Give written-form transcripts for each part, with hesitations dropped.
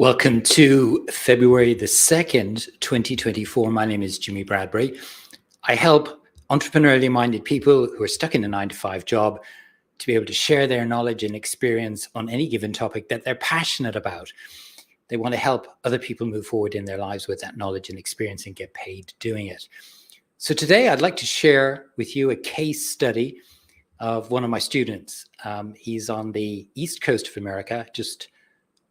Welcome to February the 2nd, 2024. My name is Jimmy Bradbury. I help entrepreneurially minded people who are stuck in a 9-to-5 job to be able to share their knowledge and experience on any given topic that they're passionate about. They want to help other people move forward in their lives with that knowledge and experience and get paid doing it. So today I'd like to share with you a case study of one of my students. He's on the East Coast of America, just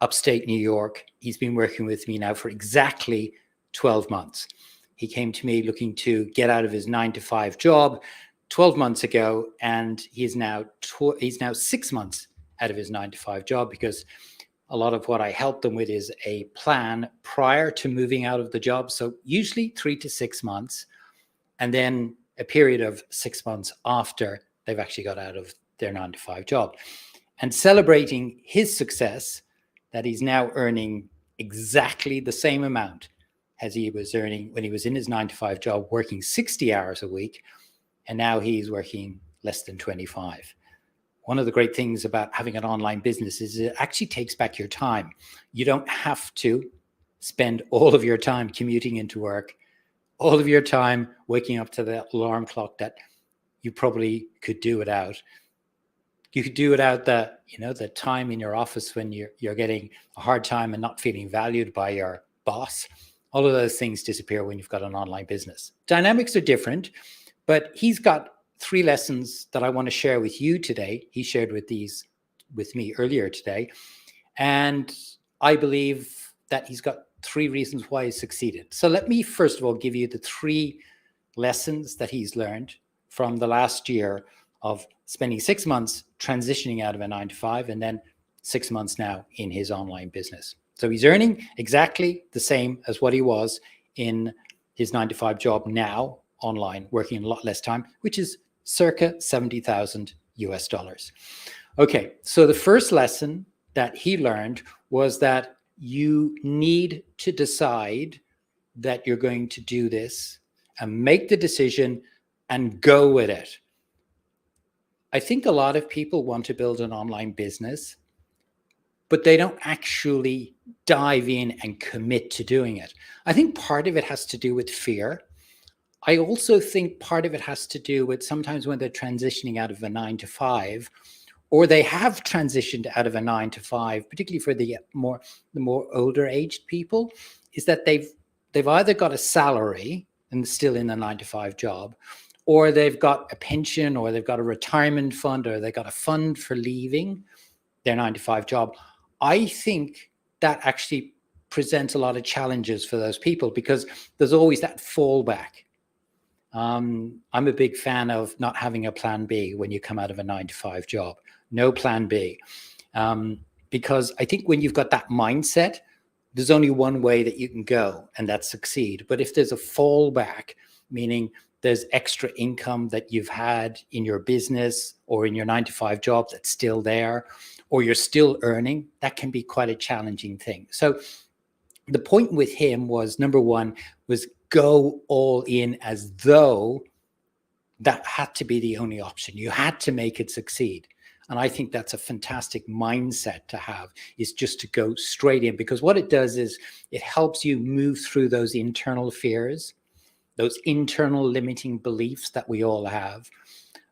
upstate New York. He's been working with me now for exactly 12 months. He came to me looking to get out of his 9-to-5 job 12 months ago, and he's now 6 months out of his 9-to-5 job, because a lot of what I help them with is a plan prior to moving out of the job. So usually 3 to 6 months, and then a period of 6 months after they've actually got out of their 9-to-5 job. And celebrating his success, that he's now earning exactly the same amount as he was earning when he was in his 9-to-5 job, working 60 hours a week, and now he's working less than 25. One of the great things about having an online business is it actually takes back your time. You don't have to spend all of your time commuting into work, all of your time waking up to the alarm clock that you probably could do without. You could do without the time in your office when you're getting a hard time and not feeling valued by your boss. All of those things disappear when you've got an online business. Dynamics are different, but he's got 3 lessons that I want to share with you today. He shared with me earlier today. And I believe that he's got 3 reasons why he succeeded. So let me first of all give you the 3 lessons that he's learned from the last year of spending 6 months transitioning out of a 9-to-5 and then 6 months now in his online business. So he's earning exactly the same as what he was in his 9-to-5 job now online, working a lot less time, which is circa $70,000 US. Okay, so the first lesson that he learned was that you need to decide that you're going to do this and make the decision and go with it. I think a lot of people want to build an online business, but they don't actually dive in and commit to doing it. I think part of it has to do with fear. I also think part of it has to do with sometimes when they're transitioning out of a 9-to-5, or they have transitioned out of a 9-to-5, particularly for the more older aged people, is that they've either got a salary and still in a 9-to-5 job, or they've got a pension, or they've got a retirement fund, or they've got a fund for leaving their 9-to-5 job. I think that actually presents a lot of challenges for those people, because there's always that fallback. I'm a big fan of not having a plan B when you come out of a 9-to-5 job. No plan B. Because I think when you've got that mindset, there's only one way that you can go, and that's succeed. But if there's a fallback, meaning there's extra income that you've had in your business or in your 9-to-5 job that's still there, or you're still earning, that can be quite a challenging thing. So the point with him was, number one, was go all in as though that had to be the only option. You had to make it succeed. And I think that's a fantastic mindset to have, is just to go straight in, because what it does is it helps you move through those internal fears, those internal limiting beliefs that we all have,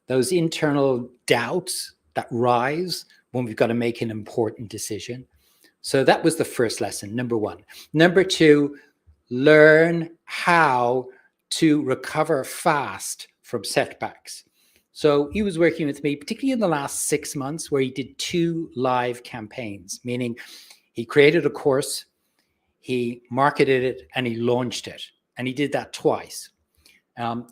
those internal doubts that rise when we've got to make an important decision. So that was the first lesson, number one. Number two, learn how to recover fast from setbacks. So he was working with me, particularly in the last 6 months, where he did 2 live campaigns, meaning he created a course, he marketed it, and he launched it. And he did that twice.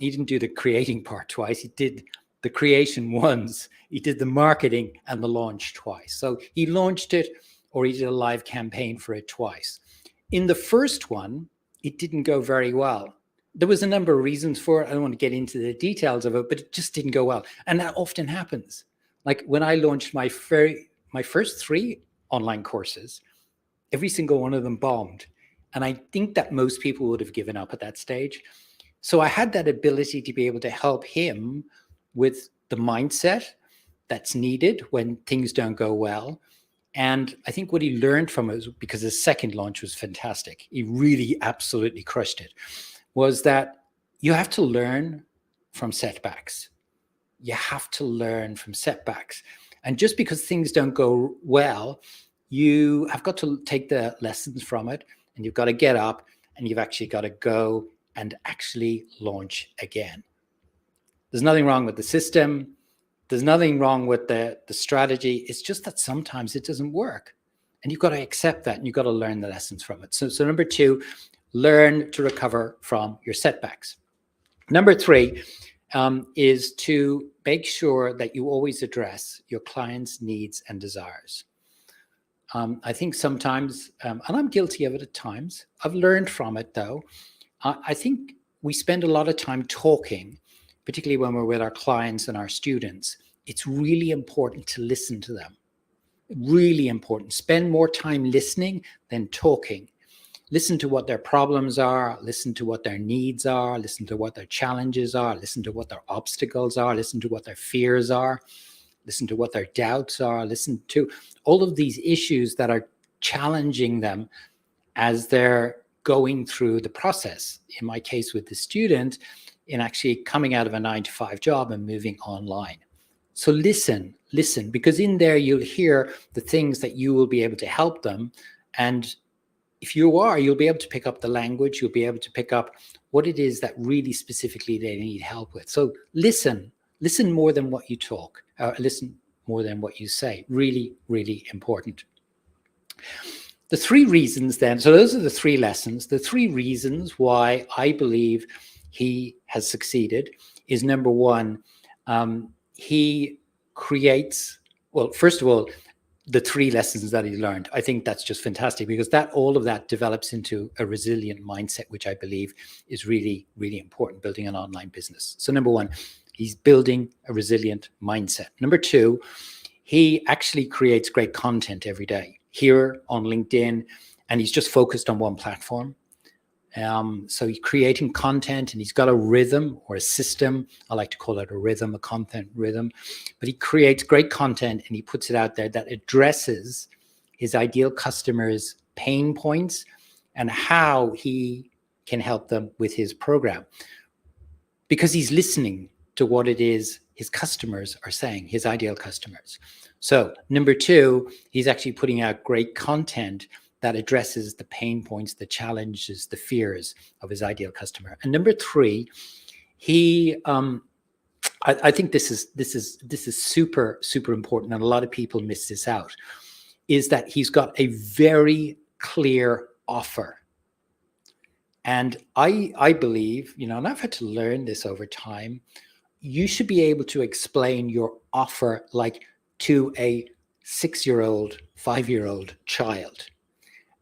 He didn't do the creating part twice. He did the creation once. He did the marketing and the launch twice. So he launched it, or he did a live campaign for it twice. In the first one, it didn't go very well. There was a number of reasons for it. I don't want to get into the details of it, but it just didn't go well. And that often happens. Like when I launched my first 3 online courses, every single one of them bombed. And I think that most people would have given up at that stage. So I had that ability to be able to help him with the mindset that's needed when things don't go well, And I think what he learned from it, because his second launch was fantastic, he really absolutely crushed it, was that you have to learn from setbacks. You have to learn from setbacks. And just because things don't go well, you have got to take the lessons from it, and you've got to get up, and you've actually got to go and actually launch again. There's nothing wrong with the system. There's nothing wrong with the strategy. It's just that sometimes it doesn't work. And you've got to accept that, and you've got to learn the lessons from it. So number 2, learn to recover from your setbacks. Number 3 is to make sure that you always address your clients' needs and desires. I think sometimes, and I'm guilty of it at times, I've learned from it though. I think we spend a lot of time talking, particularly when we're with our clients and our students. It's really important to listen to them. Really important. Spend more time listening than talking. Listen to what their problems are, listen to what their needs are, listen to what their challenges are, listen to what their obstacles are, listen to what their fears are, listen to what their doubts are, listen to all of these issues that are challenging them as they're going through the process. In my case with the student, in actually coming out of a 9-to-5 job and moving online. So listen, because in there you'll hear the things that you will be able to help them. And if you'll be able to pick up the language, you'll be able to pick up what it is that really specifically they need help with. So listen more than what you talk, listen more than what you say. Really, really important. The 3 reasons then, so those are the 3 lessons. The 3 reasons why I believe he has succeeded is, number 1, he creates, well, first of all, the 3 lessons that he learned. I think that's just fantastic, because all of that develops into a resilient mindset, which I believe is really, really important, building an online business. So number 1, he's building a resilient mindset. Number 2, he actually creates great content every day here on LinkedIn, and he's just focused on one platform. So he's creating content, and he's got a rhythm or a system. I like to call it a rhythm, a content rhythm. But he creates great content, and he puts it out there that addresses his ideal customers' pain points and how he can help them with his program. Because he's listening to what it is his customers are saying, his ideal customers. So number 2, he's actually putting out great content that addresses the pain points, the challenges, the fears of his ideal customer. And number 3, he, I think this is super, super important, and a lot of people miss this out, is that he's got a very clear offer. And I believe, and I've had to learn this over time, you should be able to explain your offer like to a 6-year-old, 5-year-old child.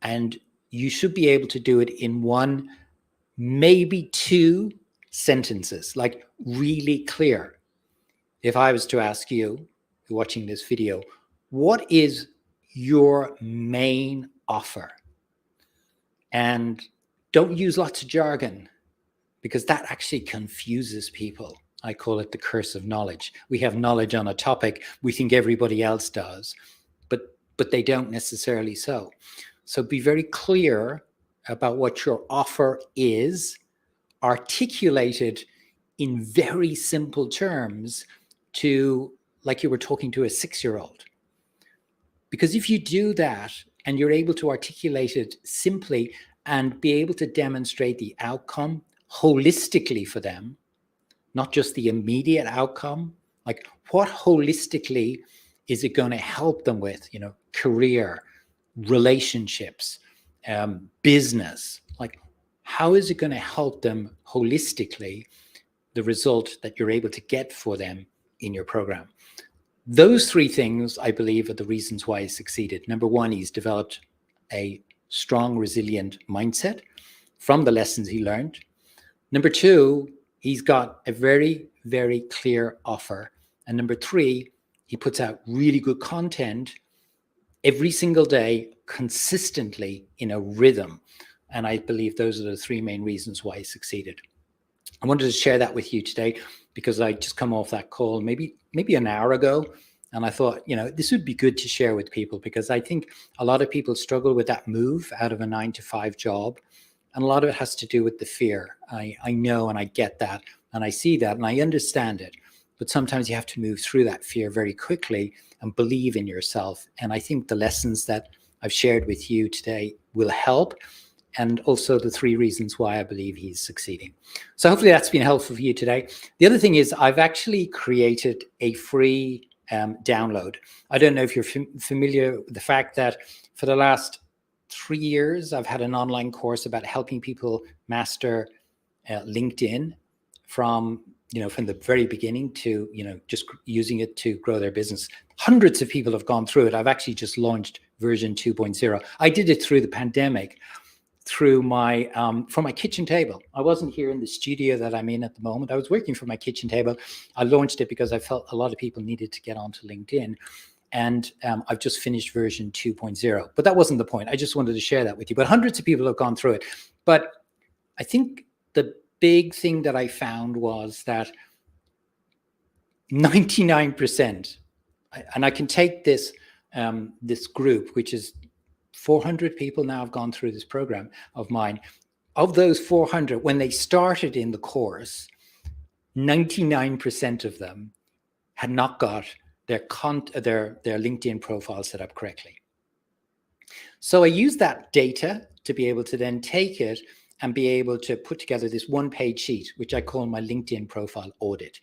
And you should be able to do it in 1, maybe 2 sentences, like really clear. If I was to ask you, watching this video, what is your main offer? And don't use lots of jargon, because that actually confuses people. I call it the curse of knowledge. We have knowledge on a topic, we think everybody else does, but they don't necessarily so. So be very clear about what your offer is, articulated in very simple terms to, like you were talking to a 6-year-old. Because if you do that and you're able to articulate it simply and be able to demonstrate the outcome holistically for them, not just the immediate outcome, like what holistically is it going to help them with, career, relationships, business, like how is it going to help them holistically, the result that you're able to get for them in your program? Those 3 things, I believe, are the reasons why he succeeded. Number 1, he's developed a strong, resilient mindset from the lessons he learned. Number 2, he's got a very, very clear offer. And number 3, he puts out really good content every single day, consistently in a rhythm. And I believe those are the 3 main reasons why he succeeded. I wanted to share that with you today because I just come off that call maybe an hour ago, And I thought, this would be good to share with people, because I think a lot of people struggle with that move out of a 9-to-5 job. And a lot of it has to do with the fear. I know, and I get that, and I see that, and I understand it. But sometimes you have to move through that fear very quickly and believe in yourself. And I think the lessons that I've shared with you today will help. And also the 3 reasons why I believe he's succeeding. So hopefully that's been helpful for you today. The other thing is, I've actually created a free download. I don't know if you're familiar with the fact that for the last 3 years, I've had an online course about helping people master LinkedIn from the very beginning to, just using it to grow their business. Hundreds of people have gone through it. I've actually just launched version 2.0. I did it through the pandemic, through my from my kitchen table. I wasn't here in the studio that I'm in at the moment. I was working from my kitchen table. I launched it because I felt a lot of people needed to get onto LinkedIn. And I've just finished version 2.0. But that wasn't the point. I just wanted to share that with you. But hundreds of people have gone through it. But I think the big thing that I found was that 99%, and I can take this this group, which is 400 people now have gone through this program of mine. Of those 400, when they started in the course, 99% of them had not got their LinkedIn profile set up correctly. So I use that data to be able to then take it and be able to put together this 1-page sheet, which I call my LinkedIn profile audit.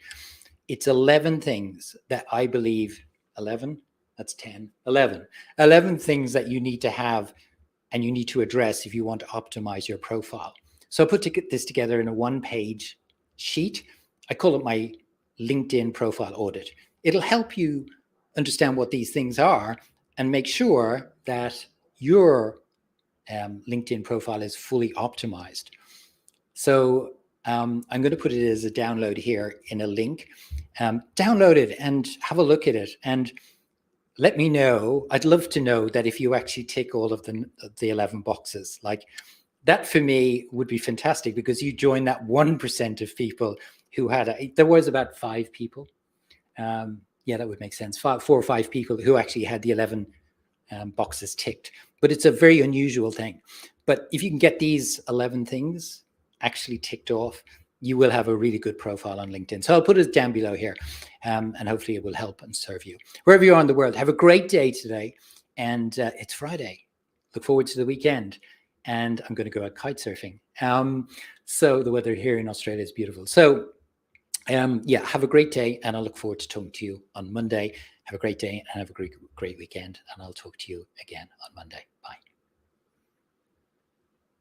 It's 11 things that I believe, 11, that's 10, 11 things that you need to have and you need to address if you want to optimize your profile. So I put this together in a 1-page sheet. I call it my LinkedIn profile audit. It'll help you understand what these things are and make sure that your LinkedIn profile is fully optimized. So I'm going to put it as a download here in a link. Download it and have a look at it, and let me know. I'd love to know that if you actually tick all of the 11 boxes. Like, that for me would be fantastic, because you join that 1% of people who had there was about 5 people. Yeah, that would make sense. 4 or 5 people who actually had the 11 boxes ticked. But it's a very unusual thing. But if you can get these 11 things actually ticked off, you will have a really good profile on LinkedIn. So I'll put it down below here, and hopefully it will help and serve you. Wherever you are in the world, have a great day today. And it's Friday. Look forward to the weekend. And I'm going to go out kite surfing. So the weather here in Australia is beautiful. So yeah, have a great day, and I look forward to talking to you on Monday. Have a great day and have a great weekend, and I'll talk to you again on Monday. Bye.